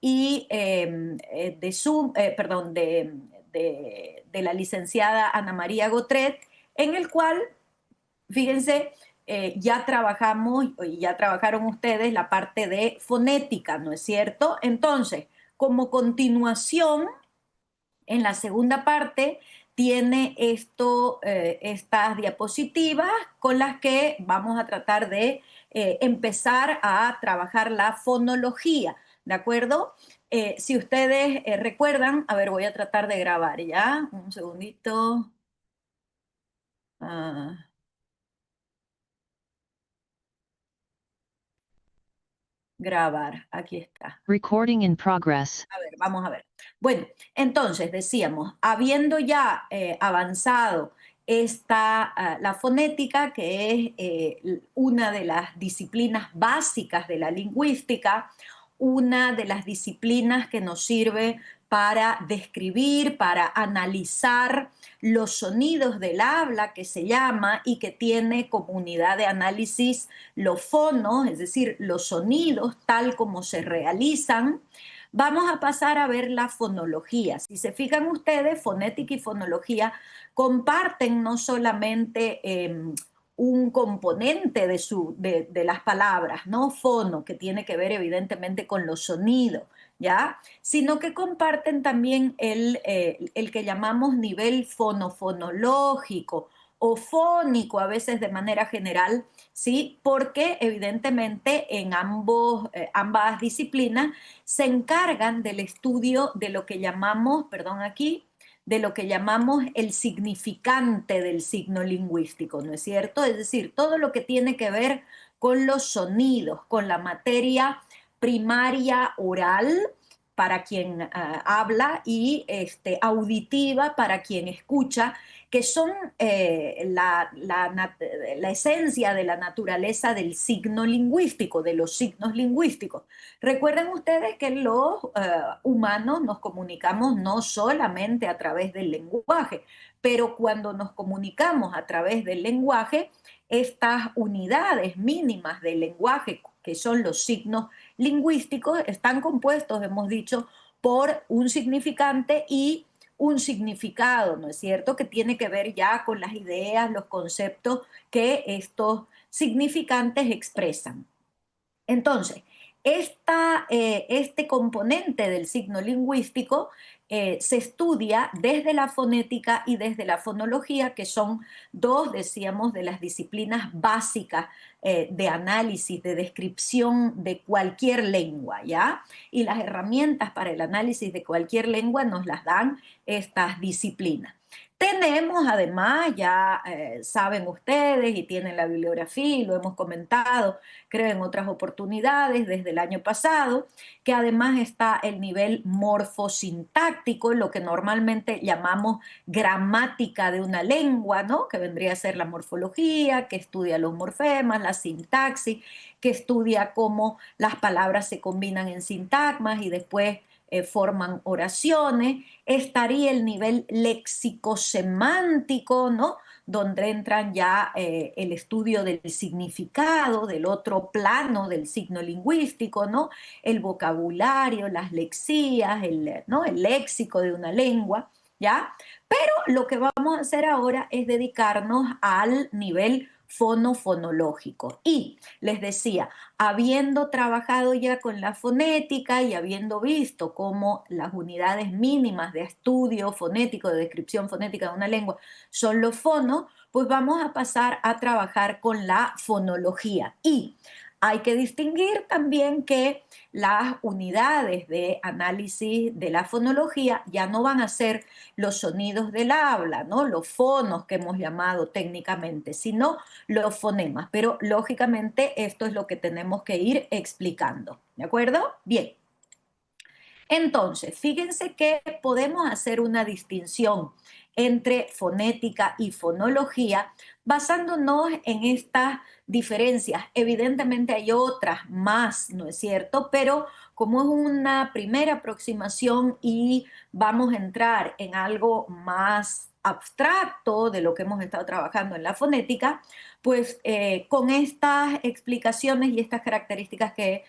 y de la licenciada Ana María Gotret, en el cual, fíjense, ya trabajamos y ya trabajaron ustedes la parte de fonética, ¿no es cierto? Entonces, como continuación, en la segunda parte tiene estas diapositivas con las que vamos a tratar de empezar a trabajar la fonología, ¿de acuerdo? Si ustedes recuerdan, a ver, voy a tratar de grabar ya, un segundito. Ah, grabar, aquí está. Recording in progress. A ver, vamos a ver. Bueno, entonces decíamos, habiendo ya avanzado la fonética, que es una de las disciplinas básicas de la lingüística, una de las disciplinas que nos sirve para describir, para analizar los sonidos del habla, que se llama, y que tiene como unidad de análisis los fonos, es decir, los sonidos tal como se realizan. Vamos a pasar a ver la fonología. Si se fijan ustedes, fonética y fonología comparten no solamente un componente de las palabras, ¿no? Fono, que tiene que ver evidentemente con los sonidos, ¿ya? Sino que comparten también el que llamamos nivel fonofonológico o fónico, a veces de manera general, ¿sí? Porque evidentemente en ambas disciplinas se encargan del estudio de lo que llamamos, perdón aquí, de lo que llamamos el significante del signo lingüístico, ¿no es cierto? Es decir, todo lo que tiene que ver con los sonidos, con la materia primaria oral para quien habla y auditiva para quien escucha, que son la esencia de la naturaleza del signo lingüístico, de los signos lingüísticos. Recuerden ustedes que los humanos nos comunicamos no solamente a través del lenguaje, pero cuando nos comunicamos a través del lenguaje, estas unidades mínimas del lenguaje, que son los signos lingüísticos, están compuestos, hemos dicho, por un significante y un significado, ¿no es cierto?, que tiene que ver ya con las ideas, los conceptos que estos significantes expresan. Entonces, este componente del signo lingüístico se estudia desde la fonética y desde la fonología, que son dos, decíamos, de las disciplinas básicas de análisis, de descripción de cualquier lengua, ¿ya? Y las herramientas para el análisis de cualquier lengua nos las dan estas disciplinas. Tenemos además, ya saben ustedes y tienen la bibliografía y lo hemos comentado, creo en otras oportunidades desde el año pasado, que además está el nivel morfosintáctico, lo que normalmente llamamos gramática de una lengua, ¿no? Que vendría a ser la morfología, que estudia los morfemas, la sintaxis, que estudia cómo las palabras se combinan en sintagmas y después forman oraciones. Estaría el nivel léxico-semántico, ¿no?, donde entran ya el estudio del significado, del otro plano del signo lingüístico, ¿no?, el vocabulario, las lexías, ¿no?, el léxico de una lengua, ¿ya? Pero lo que vamos a hacer ahora es dedicarnos al nivel fonofonológico. Y les decía, habiendo trabajado ya con la fonética y habiendo visto cómo las unidades mínimas de estudio fonético, de descripción fonética de una lengua, son los fonos, pues vamos a pasar a trabajar con la fonología. Y hay que distinguir también que las unidades de análisis de la fonología ya no van a ser los sonidos del habla, ¿no?, los fonos que hemos llamado técnicamente, sino los fonemas. Pero lógicamente esto es lo que tenemos que ir explicando, ¿de acuerdo? Bien. Entonces, fíjense que podemos hacer una distinción entre fonética y fonología basándonos en estas diferencias. Evidentemente hay otras más, ¿no es cierto? Pero como es una primera aproximación y vamos a entrar en algo más abstracto de lo que hemos estado trabajando en la fonética, pues con estas explicaciones y estas características que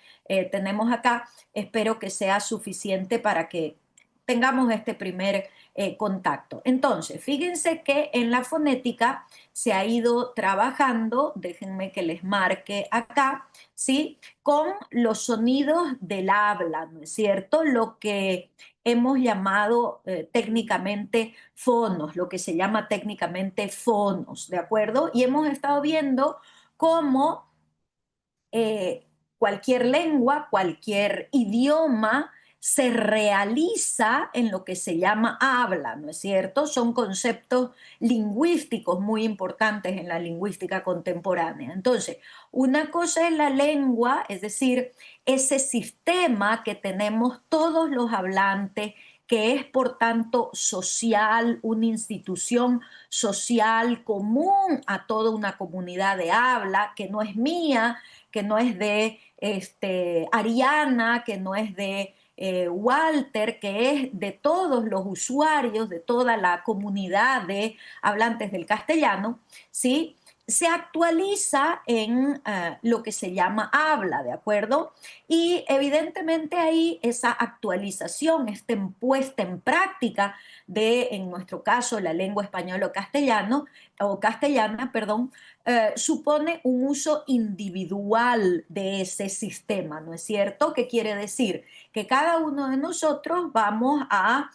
tenemos acá, espero que sea suficiente para que tengamos este primer contacto. Entonces, fíjense que en la fonética se ha ido trabajando, déjenme que les marque acá, ¿sí? Con los sonidos del habla, ¿no es cierto? Lo que hemos llamado técnicamente fonos, lo que se llama técnicamente fonos, ¿de acuerdo? Y hemos estado viendo cómo eh, cualquier lengua, cualquier idioma se realiza en lo que se llama habla, ¿no es cierto? Son conceptos lingüísticos muy importantes en la lingüística contemporánea. Entonces, una cosa es la lengua, es decir, ese sistema que tenemos todos los hablantes, que es por tanto social, una institución social común a toda una comunidad de habla, que no es mía, que no es de Ariana, que no es de Walter, que es de todos los usuarios, de toda la comunidad de hablantes del castellano, ¿sí? Se actualiza en lo que se llama habla, ¿de acuerdo? Y evidentemente ahí esa actualización, esta puesta en práctica de, en nuestro caso, la lengua española o castellana, perdón, supone un uso individual de ese sistema, ¿no es cierto? ¿Qué quiere decir? Que cada uno de nosotros vamos a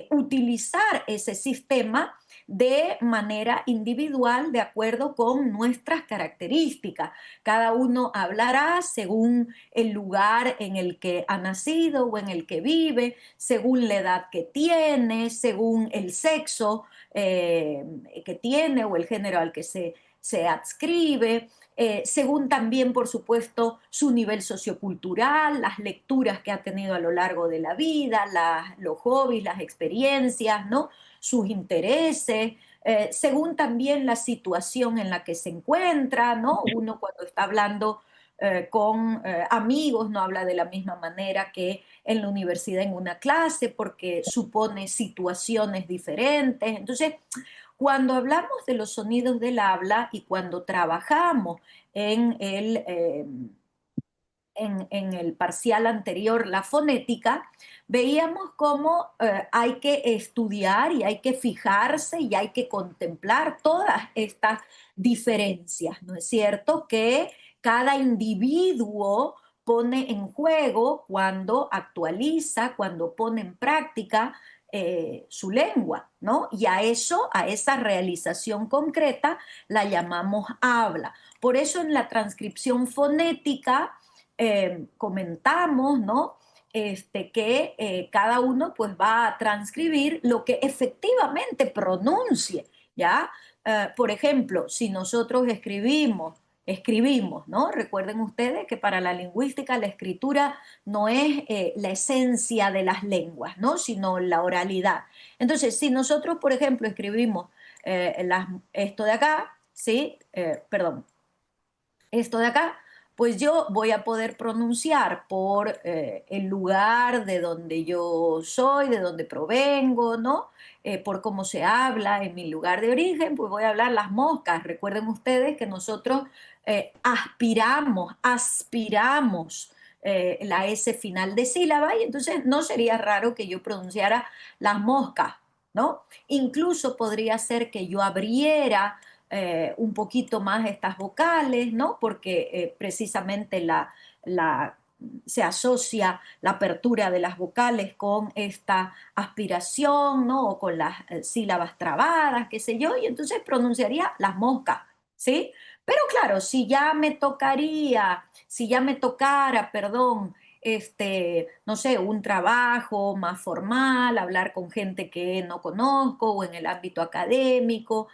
utilizar ese sistema de manera individual de acuerdo con nuestras características. Cada uno hablará según el lugar en el que ha nacido o en el que vive, según la edad que tiene, según el sexo que tiene o el género al que se adscribe, según también, por supuesto, su nivel sociocultural, las lecturas que ha tenido a lo largo de la vida, los hobbies, las experiencias, ¿no? Sus intereses, según también la situación en la que se encuentra, ¿no? Uno cuando está hablando con amigos no habla de la misma manera que en la universidad en una clase porque supone situaciones diferentes. Entonces, cuando hablamos de los sonidos del habla y cuando trabajamos en en el parcial anterior, la fonética, veíamos cómo hay que estudiar y hay que fijarse y hay que contemplar todas estas diferencias, ¿no es cierto? Que cada individuo pone en juego cuando actualiza, cuando pone en práctica su lengua, ¿no? Y a eso, a esa realización concreta, la llamamos habla. Por eso en la transcripción fonética comentamos, ¿no? Que cada uno pues va a transcribir lo que efectivamente pronuncie, ¿ya? Por ejemplo, si nosotros escribimos, ¿no? Recuerden ustedes que para la lingüística la escritura no es la esencia de las lenguas, ¿no? Sino la oralidad. Entonces, si nosotros, por ejemplo, escribimos esto de acá, ¿sí? Perdón, esto de acá, pues yo voy a poder pronunciar por el lugar de donde yo soy, de donde provengo, ¿no? Por cómo se habla en mi lugar de origen, pues voy a hablar las moscas. Recuerden ustedes que nosotros aspiramos la S final de sílaba y entonces no sería raro que yo pronunciara las moscas, ¿no? Incluso podría ser que yo abriera un poquito más estas vocales, ¿no? Porque precisamente se asocia la apertura de las vocales con esta aspiración, ¿no? O con las sílabas trabadas, qué sé yo, y entonces pronunciaría las moscas, ¿sí? Pero claro, si ya me tocara, perdón, no sé, un trabajo más formal, hablar con gente que no conozco o en el ámbito académico,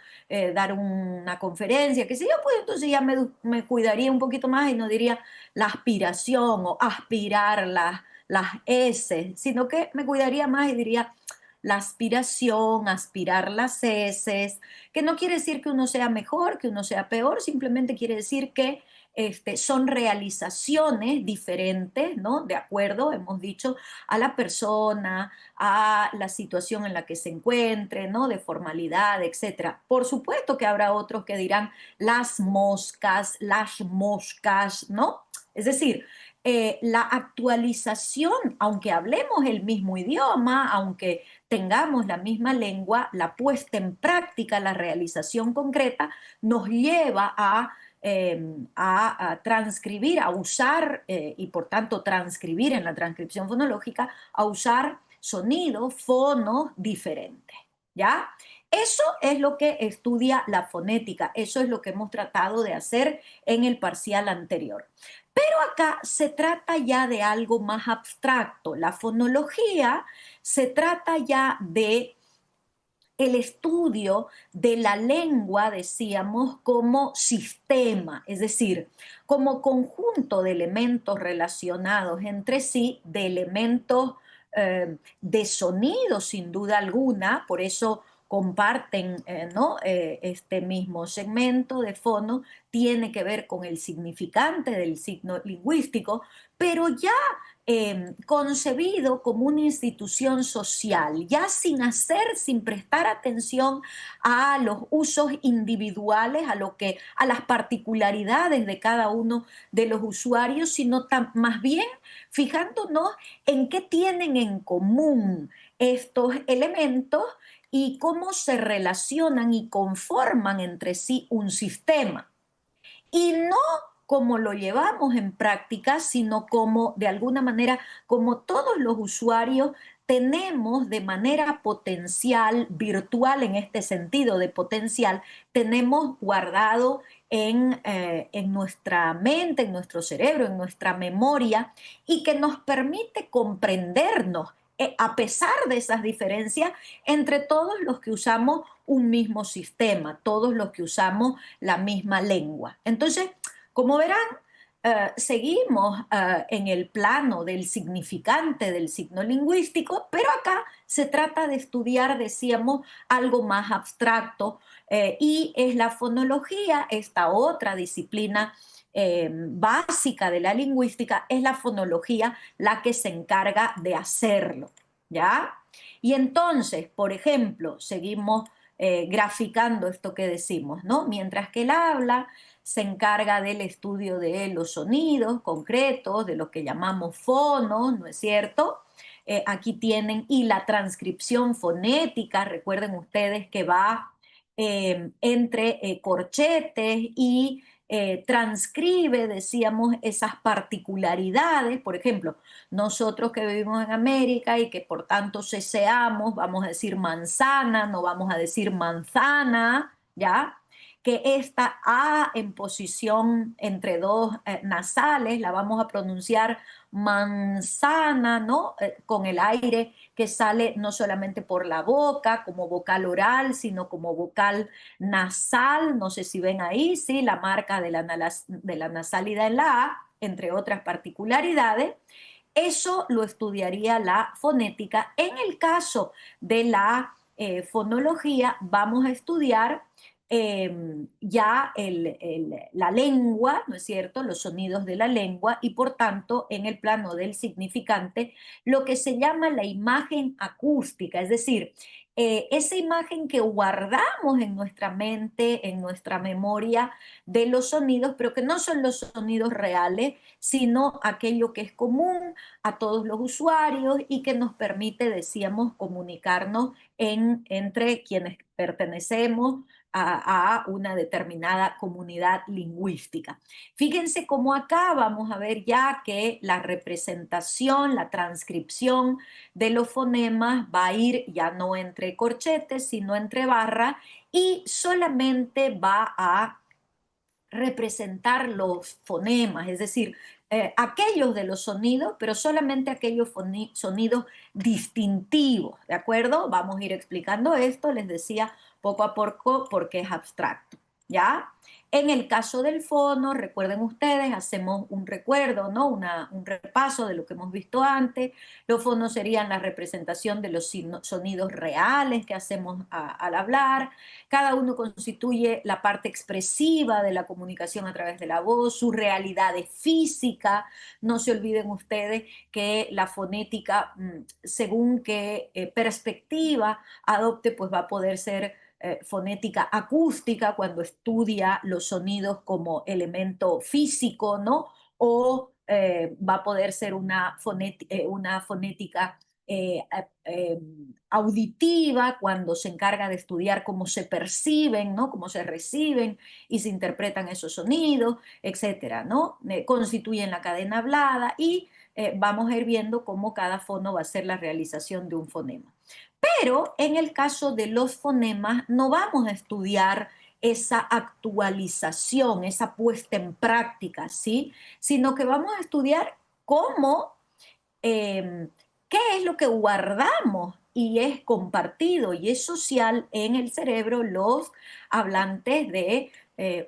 dar una conferencia, qué sé yo, pues entonces ya me cuidaría un poquito más y no diría la aspiración o aspirar las S, sino que me cuidaría más y diría la aspiración, aspirar las heces, que no quiere decir que uno sea mejor, que uno sea peor, simplemente quiere decir que son realizaciones diferentes, ¿no? De acuerdo, hemos dicho, a la persona, a la situación en la que se encuentre, ¿no? De formalidad, etcétera. Por supuesto que habrá otros que dirán las moscas, ¿no? Es decir, la actualización, aunque hablemos el mismo idioma, aunque tengamos la misma lengua, la puesta en práctica, la realización concreta, nos lleva a transcribir, a usar, y por tanto transcribir en la transcripción fonológica, a usar sonidos, fonos diferentes, ¿ya? Eso es lo que estudia la fonética, eso es lo que hemos tratado de hacer en el parcial anterior. Pero acá se trata ya de algo más abstracto. La fonología se trata ya de el estudio de la lengua, decíamos, como sistema, es decir, como conjunto de elementos relacionados entre sí, de elementos de sonido, sin duda alguna, por eso comparten, ¿no? Este mismo segmento de fono, tiene que ver con el significante del signo lingüístico, pero ya concebido como una institución social, ya sin hacer, sin prestar atención a los usos individuales, a las particularidades de cada uno de los usuarios, sino más bien fijándonos en qué tienen en común estos elementos y cómo se relacionan y conforman entre sí un sistema. Y no como lo llevamos en práctica, sino como, de alguna manera, como todos los usuarios tenemos de manera potencial, virtual en este sentido de potencial, tenemos guardado en nuestra mente, en nuestro cerebro, en nuestra memoria, y que nos permite comprendernos, a pesar de esas diferencias, entre todos los que usamos un mismo sistema, todos los que usamos la misma lengua. Entonces, como verán, seguimos en el plano del significante del signo lingüístico, pero acá se trata de estudiar, decíamos, algo más abstracto, y es la fonología, esta otra disciplina básica de la lingüística, es la fonología la que se encarga de hacerlo, ¿ya? Y entonces, por ejemplo, seguimos graficando esto que decimos, ¿no? Mientras que el habla se encarga del estudio de los sonidos concretos, de lo que llamamos fonos, ¿no es cierto? Aquí tienen, y la transcripción fonética, recuerden ustedes que va entre corchetes y transcribe, decíamos, esas particularidades. Por ejemplo, nosotros que vivimos en América y que por tanto ceseamos, vamos a decir manzana, no vamos a decir manzana, ¿ya? Que esta A en posición entre dos nasales la vamos a pronunciar manzana, ¿no? Con el aire que sale no solamente por la boca como vocal oral, sino como vocal nasal. No sé si ven ahí, sí, la marca de la nasalidad en la A, entre otras particularidades. Eso lo estudiaría la fonética. En el caso de la fonología, vamos a estudiar ya la lengua, ¿no es cierto? Los sonidos de la lengua y por tanto en el plano del significante, lo que se llama la imagen acústica, es decir, esa imagen que guardamos en nuestra mente, en nuestra memoria de los sonidos, pero que no son los sonidos reales, sino aquello que es común a todos los usuarios y que nos permite, decíamos, comunicarnos entre quienes pertenecemos a una determinada comunidad lingüística. Fíjense cómo acá vamos a ver ya que la representación, la transcripción de los fonemas va a ir ya no entre corchetes, sino entre barras y solamente va a representar los fonemas, es decir, aquellos de los sonidos, pero solamente aquellos sonidos distintivos, ¿de acuerdo? Vamos a ir explicando esto, les decía poco a poco porque es abstracto, ¿ya? En el caso del fono, recuerden ustedes, hacemos un recuerdo, ¿no? Un repaso de lo que hemos visto antes. Los fonos serían la representación de los sonidos reales que hacemos al hablar. Cada uno constituye la parte expresiva de la comunicación a través de la voz, su realidad es física. No se olviden ustedes que la fonética, según qué perspectiva adopte, pues va a poder ser fonética acústica cuando estudia los sonidos como elemento físico, ¿no? O va a poder ser una fonética auditiva cuando se encarga de estudiar cómo se perciben, ¿no? Cómo se reciben y se interpretan esos sonidos, etcétera, ¿no? Constituyen la cadena hablada y vamos a ir viendo cómo cada fono va a ser la realización de un fonema. Pero en el caso de los fonemas no vamos a estudiar esa actualización, esa puesta en práctica, ¿sí? Sino que vamos a estudiar cómo, qué es lo que guardamos y es compartido y es social en el cerebro los hablantes de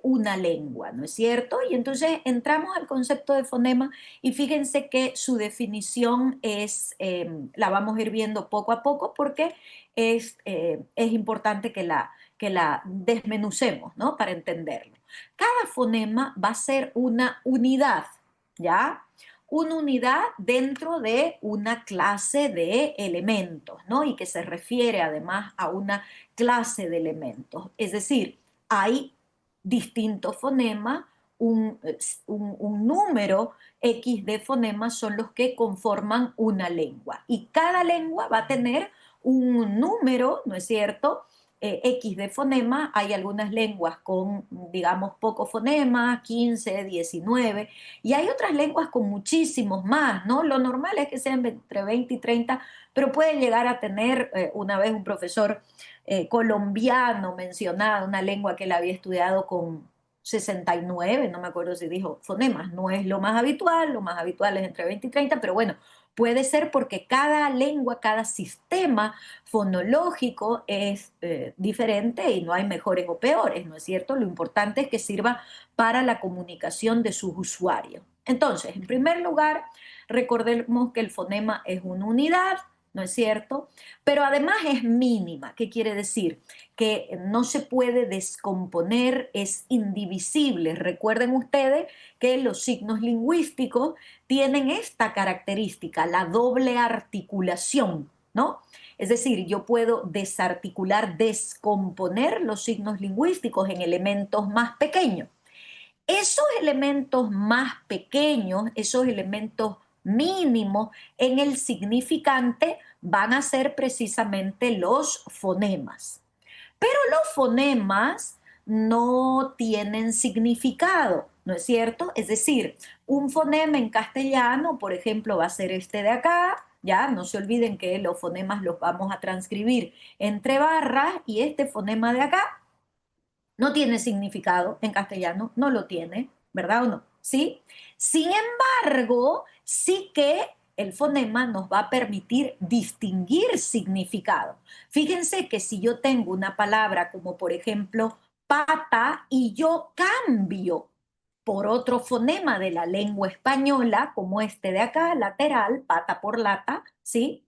una lengua, ¿no es cierto? Y entonces entramos al concepto de fonema y fíjense que su definición la vamos a ir viendo poco a poco porque es importante que la desmenucemos, ¿no? Para entenderlo. Cada fonema va a ser una unidad, ¿ya? Una unidad dentro de una clase de elementos, ¿no? Y que se refiere además a una clase de elementos. Es decir, hay distintos fonemas, un número X de fonemas son los que conforman una lengua. Y cada lengua va a tener un número, ¿no es cierto? X de fonema, hay algunas lenguas con, digamos, pocos fonemas, 15, 19, y hay otras lenguas con muchísimos más, ¿no? Lo normal es que sean entre 20 y 30, pero pueden llegar a tener, una vez un profesor colombiano mencionaba una lengua que él había estudiado con 69, no me acuerdo si dijo fonemas, no es lo más habitual es entre 20 y 30, pero bueno, puede ser porque cada lengua, cada sistema fonológico es diferente y no hay mejores o peores, ¿no es cierto? Lo importante es que sirva para la comunicación de sus usuarios. Entonces, en primer lugar, recordemos que el fonema es una unidad, ¿no es cierto? Pero además es mínima. ¿Qué quiere decir? Que no se puede descomponer, es indivisible. Recuerden ustedes que los signos lingüísticos tienen esta característica, la doble articulación, ¿no? Es decir, yo puedo desarticular, descomponer los signos lingüísticos en elementos más pequeños. Esos elementos más pequeños, esos elementos mínimos en el significante van a ser precisamente los fonemas. Pero los fonemas no tienen significado, ¿no es cierto? Es decir, un fonema en castellano, por ejemplo, va a ser este de acá, ya, no se olviden que los fonemas los vamos a transcribir entre barras y este fonema de acá no tiene significado en castellano, no lo tiene, ¿verdad o no? ¿Sí? Sin embargo, sí que el fonema nos va a permitir distinguir significado. Fíjense que si yo tengo una palabra como por ejemplo pata y yo cambio por otro fonema de la lengua española, como este de acá, lateral, pata por lata, ¿sí?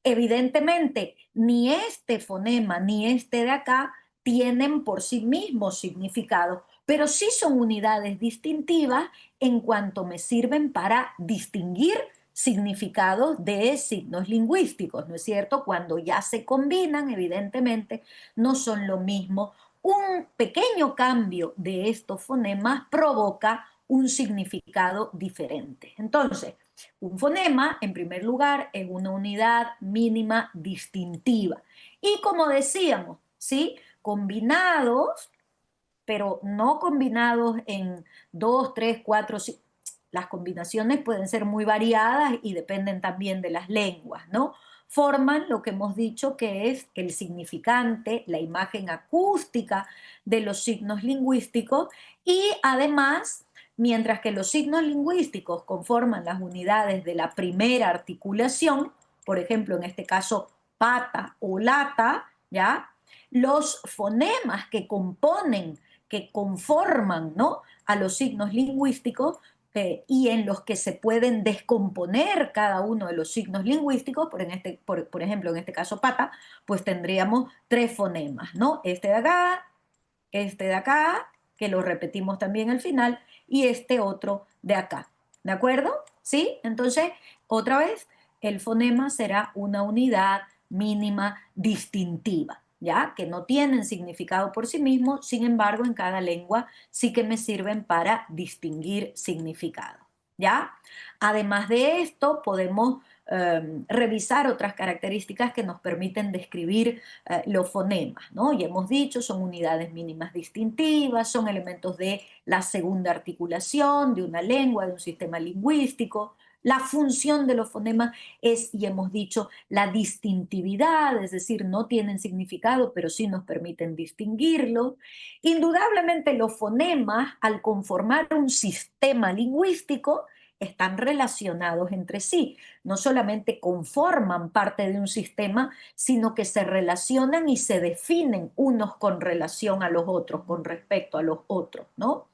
Evidentemente, ni este fonema ni este de acá tienen por sí mismos significado, pero sí son unidades distintivas en cuanto me sirven para distinguir significados de signos lingüísticos, ¿no es cierto? Cuando ya se combinan, evidentemente, no son lo mismo. Un pequeño cambio de estos fonemas provoca un significado diferente. Entonces, un fonema, en primer lugar, es una unidad mínima distintiva. Y como decíamos, ¿sí? Combinados, pero no combinados en dos, tres, cuatro, las combinaciones pueden ser muy variadas y dependen también de las lenguas, ¿no? Forman lo que hemos dicho que es el significante, la imagen acústica de los signos lingüísticos y además, mientras que los signos lingüísticos conforman las unidades de la primera articulación, por ejemplo, en este caso, pata o lata, ¿ya? Los fonemas que componen, que conforman, ¿no? A los signos lingüísticos y en los que se pueden descomponer cada uno de los signos lingüísticos, por ejemplo, en este caso pata, pues tendríamos tres fonemas, ¿no? Este de acá, que lo repetimos también al final, y este otro de acá, ¿de acuerdo? ¿Sí? Entonces, otra vez, el fonema será una unidad mínima distintiva, ¿ya? Que no tienen significado por sí mismos, sin embargo, en cada lengua sí que me sirven para distinguir significado. ¿ya? Además de esto, podemos revisar otras características que nos permiten describir los fonemas, ¿no? Y hemos dicho, son unidades mínimas distintivas, son elementos de la segunda articulación de una lengua, de un sistema lingüístico. La función de los fonemas es, y hemos dicho, la distintividad, es decir, no tienen significado, pero sí nos permiten distinguirlos. Indudablemente los fonemas, al conformar un sistema lingüístico, están relacionados entre sí. No solamente conforman parte de un sistema, sino que se relacionan y se definen unos con relación a los otros, con respecto a los otros, ¿no?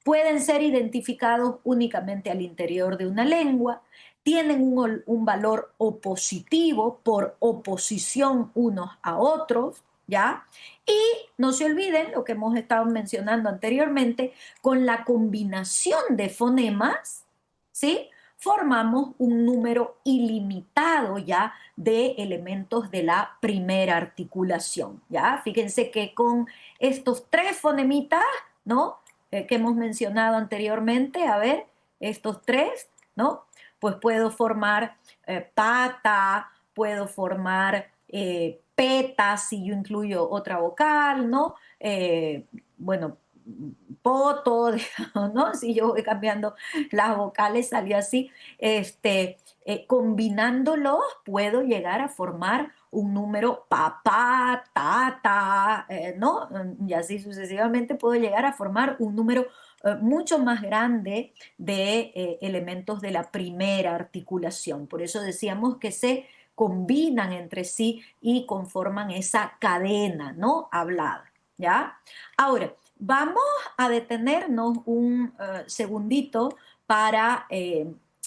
Pueden ser identificados únicamente al interior de una lengua, tienen un valor opositivo por oposición unos a otros, ¿ya? Y no se olviden lo que hemos estado mencionando anteriormente, con la combinación de fonemas, ¿sí? Formamos un número ilimitado ya de elementos de la primera articulación, ¿ya? Fíjense que con estos tres fonemitas, ¿no? Que hemos mencionado anteriormente, a ver, estos tres, ¿no? Pues puedo formar pata, puedo formar peta si yo incluyo otra vocal, ¿no? Bueno, poto, digamos, ¿no? Si yo voy cambiando las vocales, salió así. Combinándolos puedo llegar a formar un número papá, tata, ¿no? Y así sucesivamente puedo llegar a formar un número mucho más grande de elementos de la primera articulación. Por eso decíamos que se combinan entre sí y conforman esa cadena, ¿no? Hablada, ¿ya? Ahora, vamos a detenernos un segundito para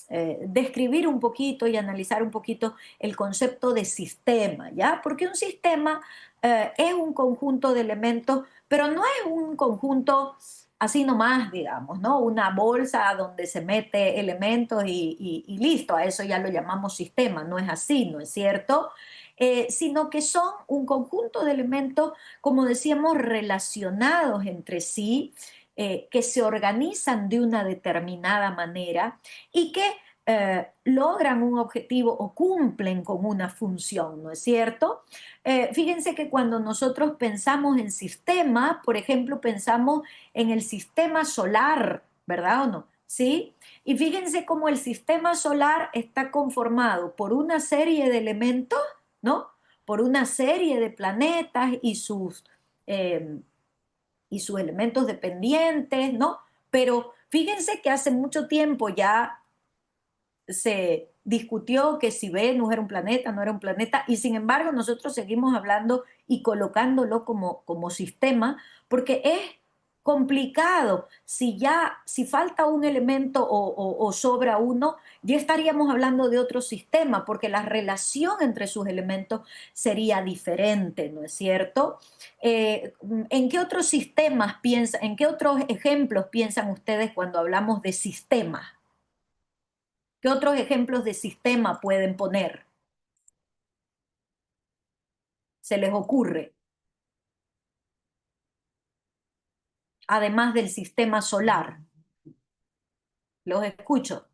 describir un poquito y analizar un poquito el concepto de sistema, ¿ya? Porque un sistema es un conjunto de elementos, pero no es un conjunto así nomás, digamos, ¿no? Una bolsa donde se mete elementos y listo, a eso ya lo llamamos sistema, no es así, ¿no es cierto? Sino que son un conjunto de elementos, como decíamos, relacionados entre sí, que se organizan de una determinada manera y que logran un objetivo o cumplen con una función, ¿no es cierto? Fíjense que cuando nosotros pensamos en sistema, por ejemplo, pensamos en el sistema solar, ¿verdad o no? ¿Sí? Y fíjense cómo el sistema solar está conformado por una serie de elementos, ¿no? Por una serie de planetas eh, y sus elementos dependientes, ¿no? Pero fíjense que hace mucho tiempo ya se discutió que si Venus era un planeta, no era un planeta, y sin embargo nosotros seguimos hablando y colocándolo como sistema, porque es complicado. Si falta un elemento o sobra uno, ya estaríamos hablando de otro sistema, porque la relación entre sus elementos sería diferente, ¿no es cierto? ¿En qué otros sistemas piensan, en qué otros ejemplos piensan ustedes cuando hablamos de sistemas? ¿Qué otros ejemplos de sistema pueden poner? ¿Se les ocurre? Además del sistema solar. Los escucho.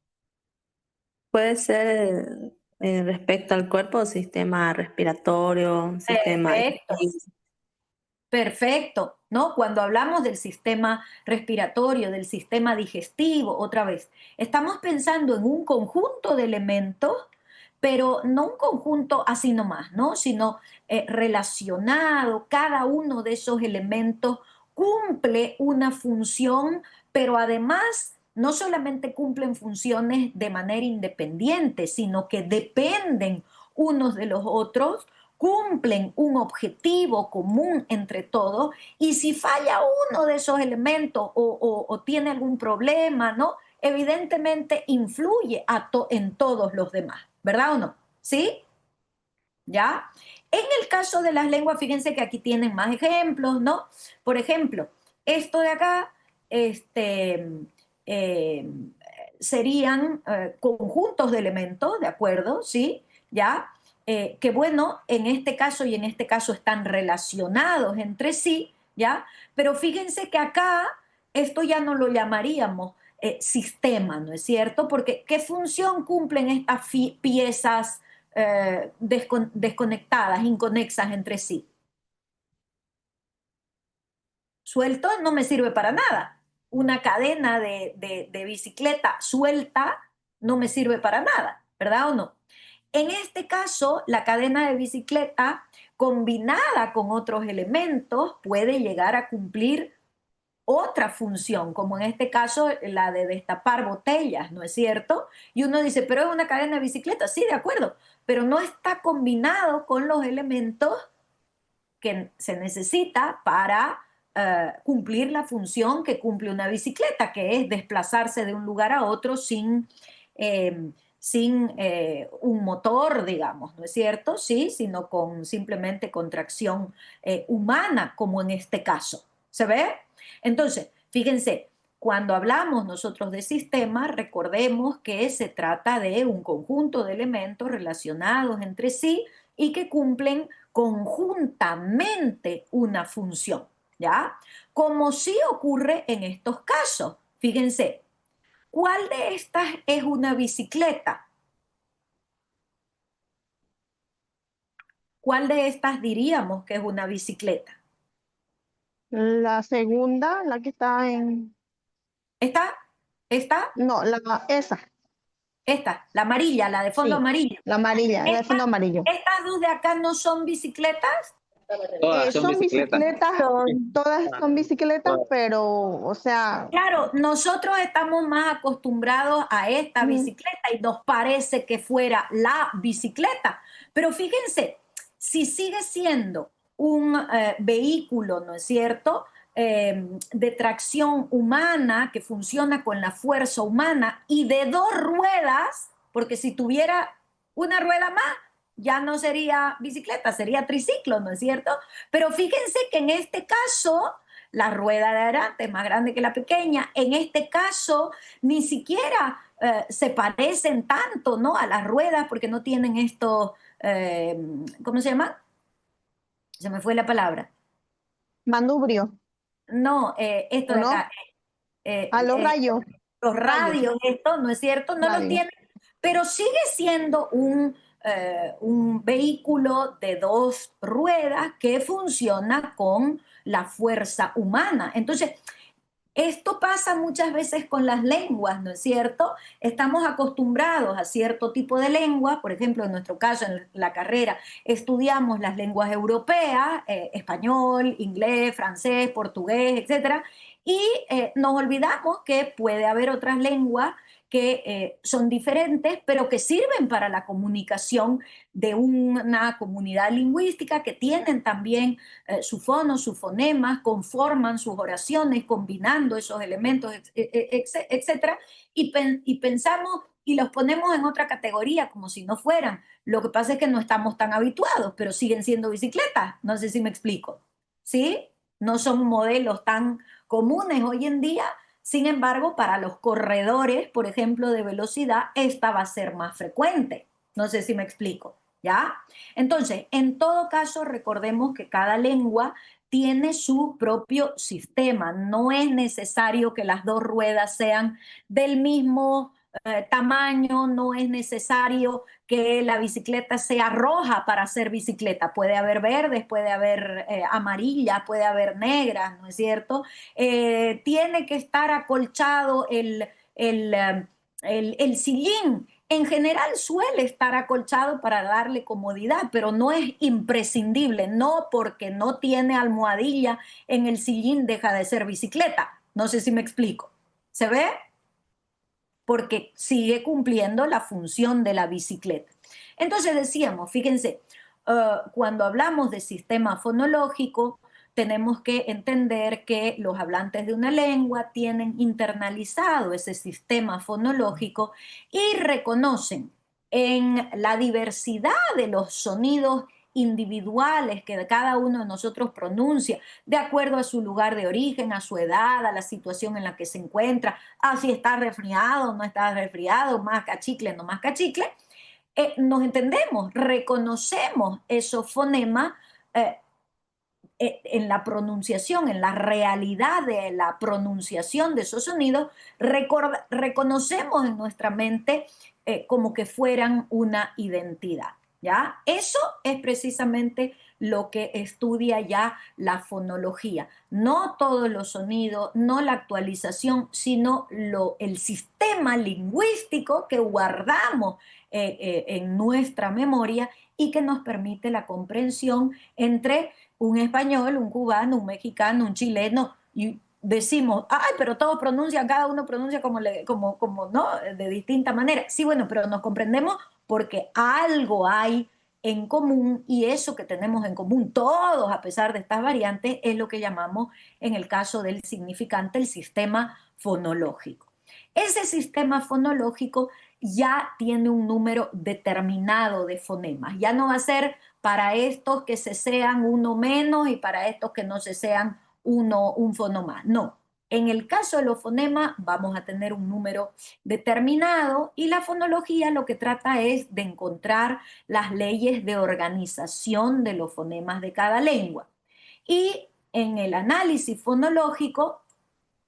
Puede ser respecto al cuerpo, sistema respiratorio, sistema Perfecto, digestivo. perfecto, ¿no? Cuando hablamos del sistema respiratorio, del sistema digestivo, otra vez, estamos pensando en un conjunto de elementos, pero no un conjunto así nomás, ¿no? Sino relacionado, cada uno de esos elementos cumple una función, pero además no solamente cumplen funciones de manera independiente, sino que dependen unos de los otros, cumplen un objetivo común entre todos, y si falla uno de esos elementos o tiene algún problema, ¿no? Evidentemente influye en todos los demás, ¿verdad o no? ¿Sí? ¿Ya? En el caso de las lenguas, fíjense que aquí tienen más ejemplos, ¿no? Por ejemplo, esto de acá, este, eh, serían conjuntos de elementos, ¿de acuerdo? ¿Sí? ¿Ya? Que bueno, en este caso y en este caso están relacionados entre sí, ¿ya? Pero fíjense que acá esto ya no lo llamaríamos sistema, ¿no es cierto? Porque ¿qué función cumplen estas piezas desconectadas, inconexas entre sí? Suelto no me sirve para nada. Una cadena de bicicleta suelta no me sirve para nada, ¿verdad o no? En este caso, la cadena de bicicleta combinada con otros elementos puede llegar a cumplir otra función, como en este caso la de destapar botellas, ¿no es cierto? Y uno dice, pero es una cadena de bicicleta, sí, de acuerdo, pero no está combinado con los elementos que se necesita para cumplir la función que cumple una bicicleta, que es desplazarse de un lugar a otro sin un motor, digamos, ¿no es cierto? Sí, sino con simplemente con tracción humana, como en este caso. ¿Se ve? Entonces, fíjense, cuando hablamos nosotros de sistema, recordemos que se trata de un conjunto de elementos relacionados entre sí y que cumplen conjuntamente una función, ¿ya? Como sí ocurre en estos casos. Fíjense, ¿cuál de estas es una bicicleta? ¿Cuál de estas diríamos que es una bicicleta? La segunda, la que está en... ¿Esta? ¿Esta? No, esa, ¿Esta? La amarilla, la de fondo sí, amarillo. la amarilla, la de ¿Esta? fondo amarillo. ¿Estas dos de acá no son bicicletas? Todas son Son bicicletas. bicicletas, Son, todas son bicicletas, pero, o sea, Claro, nosotros estamos más acostumbrados a esta ujú, bicicleta y nos parece que fuera la bicicleta, pero fíjense, si sigue siendo un vehículo, ¿no es cierto?, de tracción humana que funciona con la fuerza humana y de dos ruedas, porque si tuviera una rueda más, ya no sería bicicleta, sería triciclo, ¿no es cierto? Pero fíjense que en este caso la rueda de adelante es más grande que la pequeña. En este caso, ni siquiera se parecen tanto, ¿no?, a las ruedas porque no tienen esto, ¿cómo se llama? Se me fue la palabra. manubrio, No, esto ¿o de no? acá, A los rayos, los radios, radios, esto, ¿no es cierto? No los radios. tienen, pero sigue siendo un vehículo de dos ruedas que funciona con la fuerza humana. Entonces, esto pasa muchas veces con las lenguas, ¿no es cierto? Estamos acostumbrados a cierto tipo de lenguas, por ejemplo, en nuestro caso, en la carrera, estudiamos las lenguas europeas, español, inglés, francés, portugués, etcétera, y nos olvidamos que puede haber otras lenguas que son diferentes, pero que sirven para la comunicación de una comunidad lingüística, que tienen también sus fonos, sus fonemas, conforman sus oraciones combinando esos elementos, etcétera, y pensamos y los ponemos en otra categoría como si no fueran. Lo que pasa es que no estamos tan habituados, pero siguen siendo bicicletas. No sé si me explico. ¿Sí? No son modelos tan comunes hoy en día. Sin embargo, para los corredores, por ejemplo, de velocidad, esta va a ser más frecuente. No sé si me explico. ¿Ya? Entonces, en todo caso, recordemos que cada lengua tiene su propio sistema. No es necesario que las dos ruedas sean del mismo tamaño, no es necesario que la bicicleta sea roja para ser bicicleta. Puede haber verdes, puede haber amarillas, puede haber negras, ¿no es cierto? Tiene que estar acolchado el sillín. En general suele estar acolchado para darle comodidad, pero no es imprescindible. No porque no tiene almohadilla en el sillín deja de ser bicicleta. No sé si me explico. ¿Se ve? Porque sigue cumpliendo la función de la bicicleta. Entonces decíamos, fíjense, cuando hablamos de sistema fonológico, tenemos que entender que los hablantes de una lengua tienen internalizado ese sistema fonológico y reconocen en la diversidad de los sonidos individuales que cada uno de nosotros pronuncia, de acuerdo a su lugar de origen, a su edad, a la situación en la que se encuentra, a si está resfriado, no está resfriado, más cachicle, no más cachicle, nos entendemos, reconocemos esos fonemas eh, en la pronunciación, en la realidad de la pronunciación de esos sonidos, reconocemos en nuestra mente como que fueran una identidad, ¿ya? Eso es precisamente lo que estudia ya la fonología. No todos los sonidos, no la actualización, sino el sistema lingüístico que guardamos en nuestra memoria y que nos permite la comprensión entre un español, un cubano, un mexicano, un chileno, y decimos, ay, pero todos pronuncian, cada uno pronuncia como ¿no? De distinta manera. Sí, bueno, pero nos comprendemos porque algo hay en común y eso que tenemos en común todos, a pesar de estas variantes, es lo que llamamos, en el caso del significante, el sistema fonológico. Ese sistema fonológico ya tiene un número determinado de fonemas. Ya no va a ser para estos que se sean uno menos y para estos que no se sean un fono más. No. En el caso de los fonemas vamos a tener un número determinado y la fonología lo que trata es de encontrar las leyes de organización de los fonemas de cada lengua. Y en el análisis fonológico,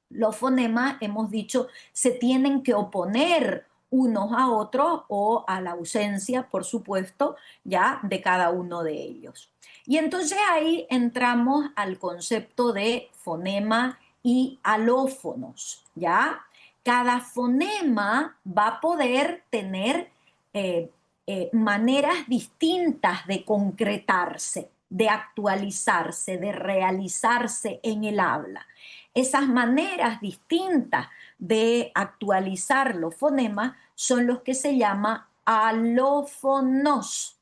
los fonemas, hemos dicho, se tienen que oponer unos a otros o a la ausencia, por supuesto, ya de cada uno de ellos. Y entonces ahí entramos al concepto de fonema y alófonos, ¿ya? Cada fonema va a poder tener maneras distintas de concretarse, de actualizarse, de realizarse en el habla. Esas maneras distintas de actualizar los fonemas son los que se llama alófonos.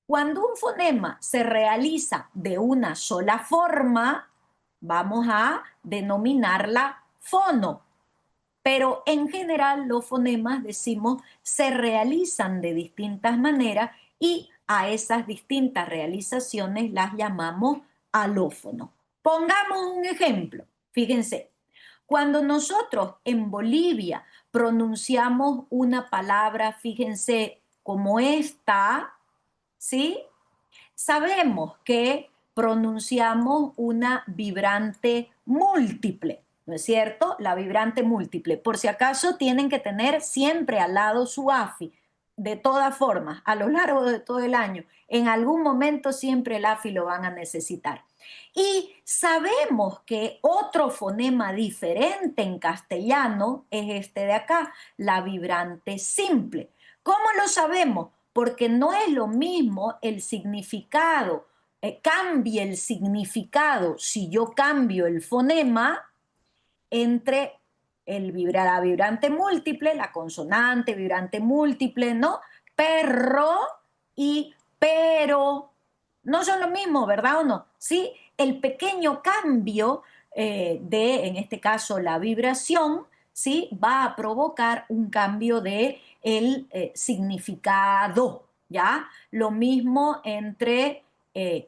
Cuando un fonema se realiza de una sola forma, vamos a denominarla fono. Pero en general los fonemas, decimos, se realizan de distintas maneras y a esas distintas realizaciones las llamamos alófonos. Pongamos un ejemplo. Fíjense, cuando nosotros en Bolivia pronunciamos una palabra, fíjense, como esta, ¿sí? Sabemos que pronunciamos una vibrante múltiple, ¿no es cierto? La vibrante múltiple. Por si acaso tienen que tener siempre al lado su AFI. De todas formas, a lo largo de todo el año, en algún momento siempre el AFI lo van a necesitar. Y sabemos que otro fonema diferente en castellano es este de acá, la vibrante simple. ¿Cómo lo sabemos? Porque no es lo mismo el significado, cambie el significado si yo cambio el fonema entre la vibrante múltiple, la consonante vibrante múltiple, ¿no? Perro y pero. No son lo mismo, ¿verdad o no? Sí, el pequeño cambio en este caso, la vibración, ¿sí? Va a provocar un cambio de el significado, ¿ya? Lo mismo entre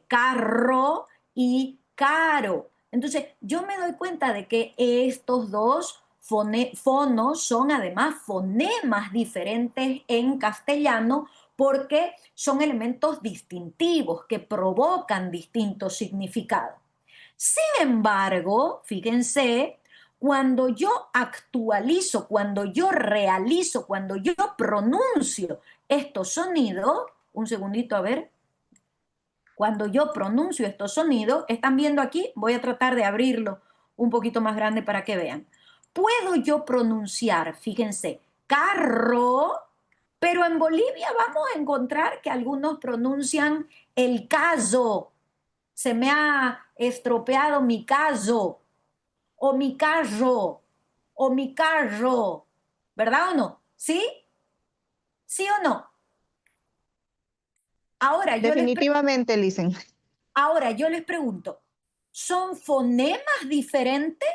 carro y caro. Entonces, yo me doy cuenta de que estos dos fonos son además fonemas diferentes en castellano porque son elementos distintivos que provocan distintos significados. Sin embargo, fíjense, cuando yo actualizo, cuando yo realizo, cuando yo pronuncio estos sonidos, un segundito a ver, cuando yo pronuncio estos sonidos, están viendo aquí, voy a tratar de abrirlo un poquito más grande para que vean. Puedo yo pronunciar, fíjense, carro, pero en Bolivia vamos a encontrar que algunos pronuncian el caso. Se me ha estropeado mi caso, o mi carro, o mi carro. ¿Verdad o no? ¿Sí? ¿Sí o no? Ahora Definitivamente, Listen. Ahora yo les pregunto, ¿son fonemas diferentes?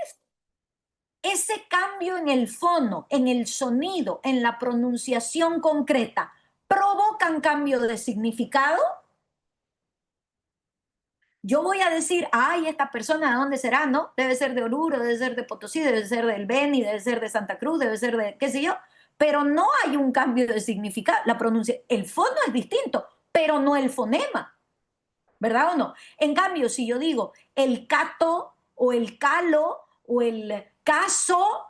Ese cambio en el fono, en el sonido, en la pronunciación concreta, ¿provocan cambio de significado? Yo voy a decir, ay, esta persona, ¿de dónde será? ¿No? Debe ser de Oruro, debe ser de Potosí, debe ser del Beni, debe ser de Santa Cruz, debe ser de qué sé yo, pero no hay un cambio de significado. El fono es distinto, pero no el fonema. ¿verdad o no? En cambio, si yo digo el cato o el calo o el caso,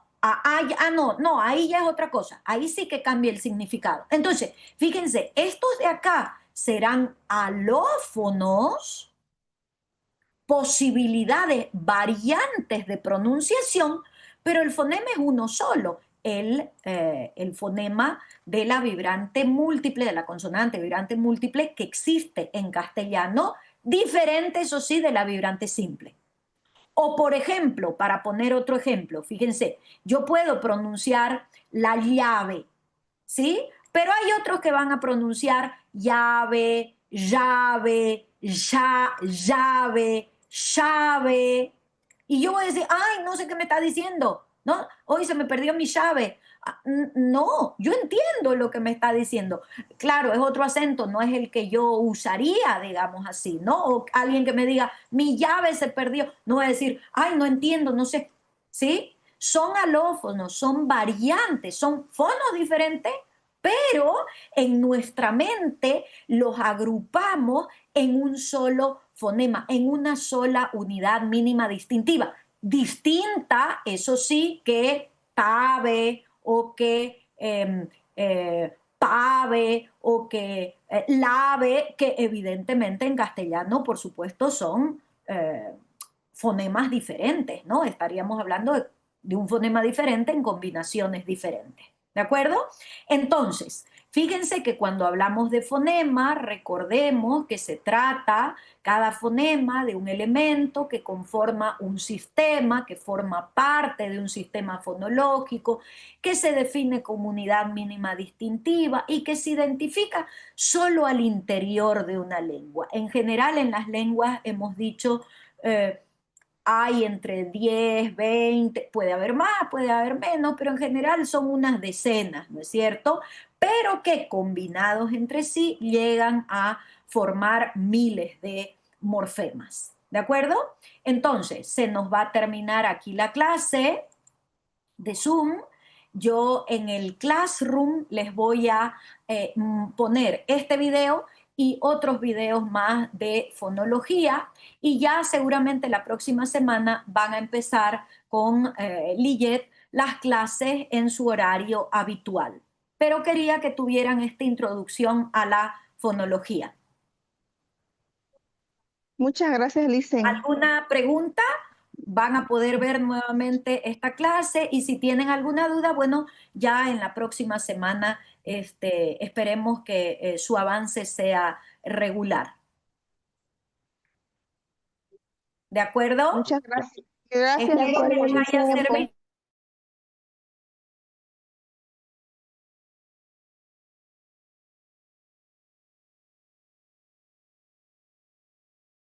no, ahí ya es otra cosa. Ahí sí que cambia el significado. Entonces, fíjense, estos de acá serán alófonos, posibilidades, variantes de pronunciación, pero el fonema es uno solo, el fonema de la vibrante múltiple, de la consonante vibrante múltiple que existe en castellano, diferente, eso sí, de la vibrante simple. O, por ejemplo, para poner otro ejemplo, fíjense, yo puedo pronunciar la llave, ¿sí? Pero hay otros que van a pronunciar llave, llave, llave, llave. Y yo voy a decir, ay, no sé qué me está diciendo, ¿no? Hoy se me perdió mi llave. No, yo entiendo lo que me está diciendo. Claro, es otro acento, no es el que yo usaría, digamos así, ¿no? O alguien que me diga, mi llave se perdió. No voy a decir, ay, no entiendo, no sé, ¿sí? Son alófonos, son variantes, son fonos diferentes, pero en nuestra mente los agrupamos en un solo fonema, en una sola unidad mínima distintiva. Distinta, eso sí, que tabe o que pave o que lave, que evidentemente en castellano, por supuesto, son fonemas diferentes, ¿no? Estaríamos hablando de un fonema diferente en combinaciones diferentes. ¿De acuerdo? Entonces, fíjense que cuando hablamos de fonema, recordemos que se trata cada fonema de un elemento que conforma un sistema, que forma parte de un sistema fonológico, que se define como unidad mínima distintiva y que se identifica solo al interior de una lengua. En general, en las lenguas hemos dicho hay entre 10, 20, puede haber más, puede haber menos, pero en general son unas decenas, ¿no es cierto? Pero que combinados entre sí llegan a formar miles de morfemas, ¿de acuerdo? Entonces, se nos va a terminar aquí la clase de Zoom. Yo en el Classroom les voy a poner este video y otros videos más de fonología y ya seguramente la próxima semana van a empezar con Lillet las clases en su horario habitual. Pero quería que tuvieran esta introducción a la fonología. Muchas gracias, Licen. ¿Alguna pregunta? Van a poder ver nuevamente esta clase y si tienen alguna duda, bueno, ya en la próxima semana esperemos que su avance sea regular. ¿De acuerdo? Muchas gracias. Gracias, Espero Licen, que por les su haya tiempo. servido.